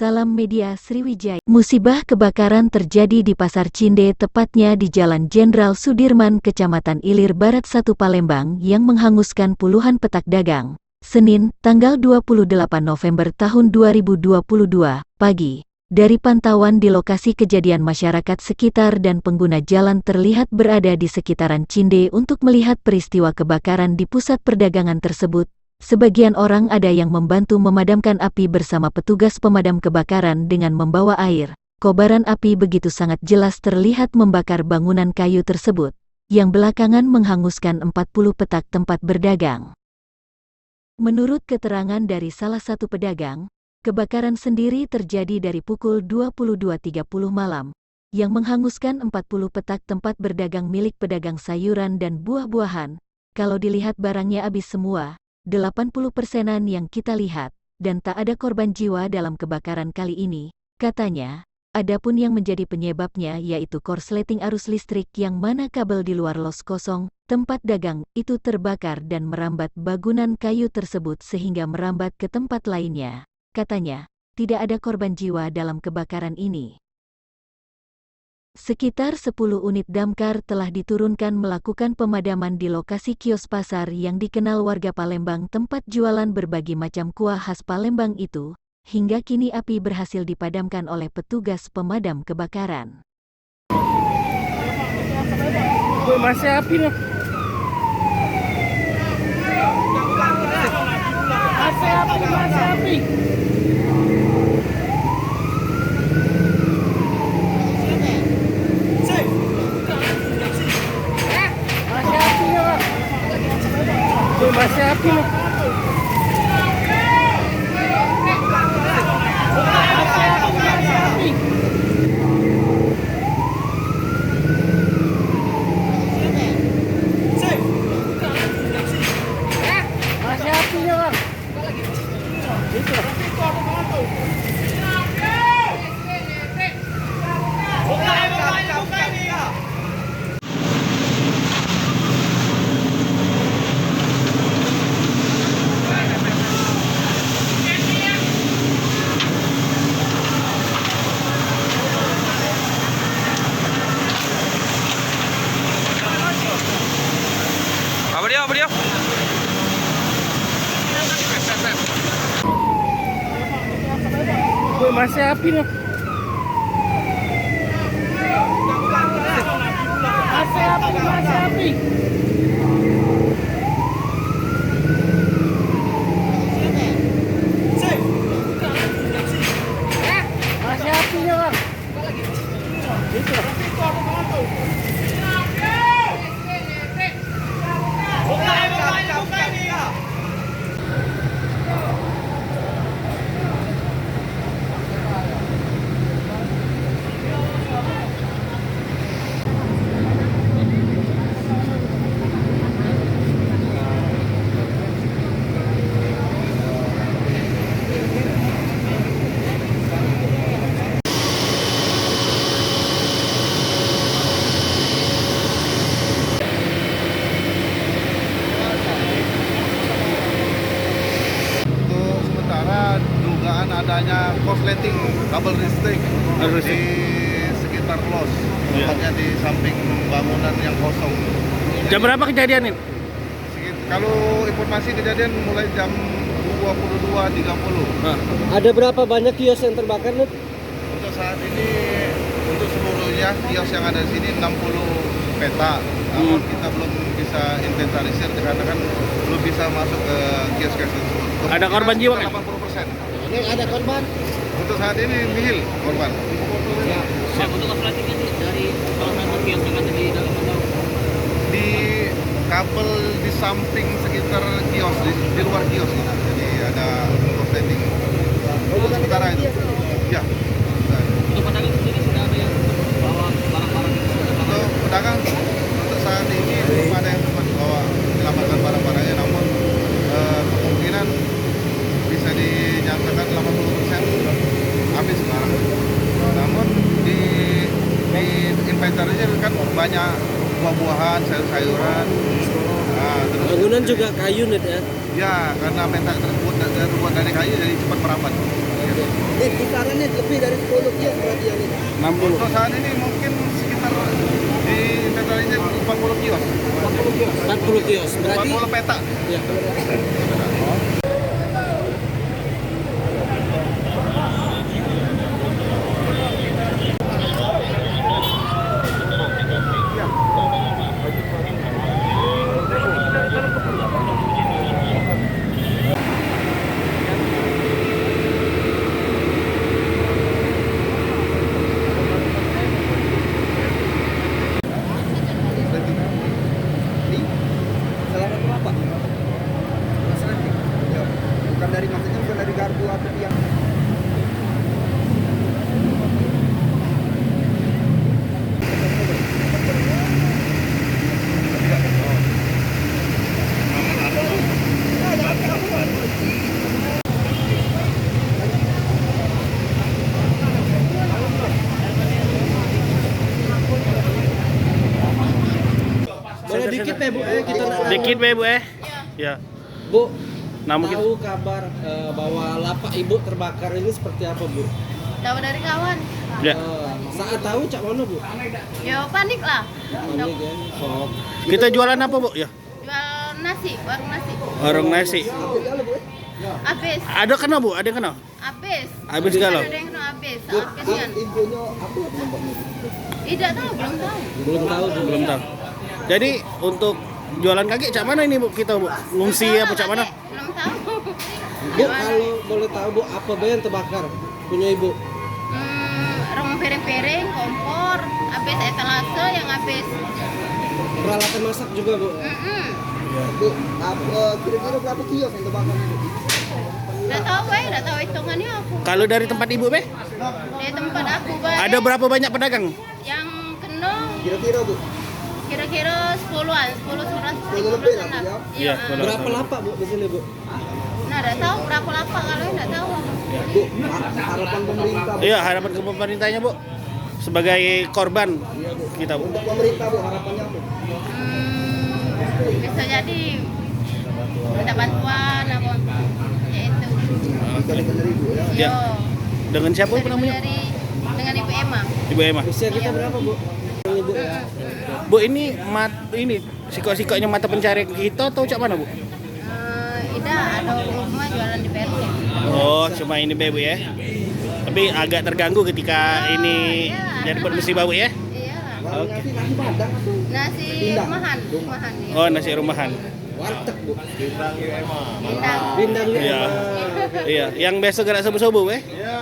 Salam Media Sriwijaya. Musibah kebakaran terjadi di Pasar Cinde, tepatnya di Jalan Jenderal Sudirman, Kecamatan Ilir Barat 1 Palembang, yang menghanguskan puluhan petak dagang. Senin, tanggal 28 November tahun 2022, pagi. Dari pantauan di lokasi kejadian, masyarakat sekitar dan pengguna jalan terlihat berada di sekitaran Cinde untuk melihat peristiwa kebakaran di pusat perdagangan tersebut. Sebagian orang ada yang membantu memadamkan api bersama petugas pemadam kebakaran dengan membawa air. Kobaran api begitu sangat jelas terlihat membakar bangunan kayu tersebut, yang belakangan menghanguskan 40 petak tempat berdagang. Menurut keterangan dari salah satu pedagang, kebakaran sendiri terjadi dari pukul 22.30 malam, yang menghanguskan 40 petak tempat berdagang milik pedagang sayuran dan buah-buahan. Kalau dilihat barangnya habis semua, 80%-an yang kita lihat, dan tak ada korban jiwa dalam kebakaran kali ini, katanya. Adapun yang menjadi penyebabnya yaitu korsleting arus listrik, yang mana kabel di luar los kosong tempat dagang itu terbakar dan merambat bangunan kayu tersebut sehingga merambat ke tempat lainnya. Katanya, tidak ada korban jiwa dalam kebakaran ini. Sekitar 10 unit damkar telah diturunkan melakukan pemadaman di lokasi kios pasar yang dikenal warga Palembang, tempat jualan berbagai macam kuah khas Palembang itu. Hingga kini api berhasil dipadamkan oleh petugas pemadam kebakaran. Masih api loh. Masih api. Masih api loh. Apa dia? Masih api loh. Masih api. Masih api ya, Bang. Itu. Adanya korsleting kabel listrik di sekitar los, tempatnya di samping bangunan yang kosong. Jam berapa kejadian ini? Kalau informasi kejadian mulai jam 22.30. Ada berapa banyak kios yang terbakar, Nut? Untuk saat ini, untuk seluruhnya kios yang ada di sini 60 peta. Namun kita belum bisa inventarisir karena kan belum bisa masuk ke kios-kios tersebut. Ada korban jiwa kan? 80%. Ini ada korban? Untuk saat ini nihil korban. Ya. Untuk korsletingnya dari salah satu kios yang ada di dalam atau? Di kabel di samping sekitar kios, di luar kios gitu. Jadi ada korsleting. Sementara itu. Ya. Untuk pedagang sendiri sudah ada yang bawa barang-barang itu? Untuk pedagang untuk saat ini belum ada yang sempat bawa menyelamatkan barang-barangnya, namun kemungkinan bisa dinyatakan 80% habis sekarang. Namun di inventarisir kan banyak buah-buahan, sayur-sayuran. Nah, terus Bangunan juga kayu, Nut, ya? ya, karena pentak terbuat dari kayu jadi cepat merambat. Ini kisarannya lebih dari 10 kios berarti yang ini. 60. Untuk saat ini mungkin sekitar di inventory-nya 40 kios. 40 kios. Berarti 40 peta. ya. Selamat apa? Ya, bukan dari maksudnya bukan dari gardu atau tiang. Boleh dikit deh Bu, kita Dikit be Bu Ya. Bu, Namun kita tahu kabar bahwa lapak Ibu terbakar ini seperti apa Bu? Tahu dari kawan. ya. Saat tahu cak mana Bu? Ya panik lah. Panik kan? Oh. Kita jualan apa Bu? Ya. Jual nasi, warung nasi. Warung nasi. Habis, Ada kena Bu? Ada kena? habis. Habis galau. Ada yang kena habis. Habis kan. Ibunya apa nombaknya? Tidak tahu, belum tahu. Belum tahu juga. Belum tahu. Jadi untuk jualan kaki cak mana ini Bu? Kita Bu? Ngungsi apa cak mana? Belum tahu. Bu, kalau boleh tahu Bu, apa be yang terbakar punya Ibu? Rumah piring-piring, kompor, habis etalase yang habis. Peralatan masak juga Bu. Bu, kira-kira berapa kios yang terbakar Bu? Udah tahu udah tahu hitungannya aku. Kalau dari tempat Ibu be? Di tempat aku Ada berapa banyak pedagang? yang kena Kira-kira Bu? kira-kira 10-an, 10 surat 10 lebih lah, Bu, ya? Iya, kalau- Berapa lapak Bu di sini Bu? Nah, udah tahu berapa lapak kalau enggak tahu. Bu, harapan pemerintah Bu. Iya, harapan ke pemerintahnya Bu. Sebagai korban kita Bu. Untuk pemerintah Bu, harapannya Bu. Bisa jadi minta bantuan apa ya itu. Bisa dikenali Bu ya. Ya. Dengan siapa Bu namanya? Dengan Ibu Emma. Ibu Emma. Usia kita berapa Bu? Ini Bu ya. Bu ini ini sikok-sikoknya mata pencarian kita atau cak mana Bu? Ida ada rumah jualan di Peru. Oh, cuma ini be Bu ya. Tapi agak terganggu ketika ini jadi musibah Bu ya. Iya. Warung nasi Padang atau Nasi Pindang. rumahan. Ya. Oh, nasi rumahan. warteg Bu? Bintang. Bintang Iya. Iya, yang biasa gerak subuh-subuh Eh. ya.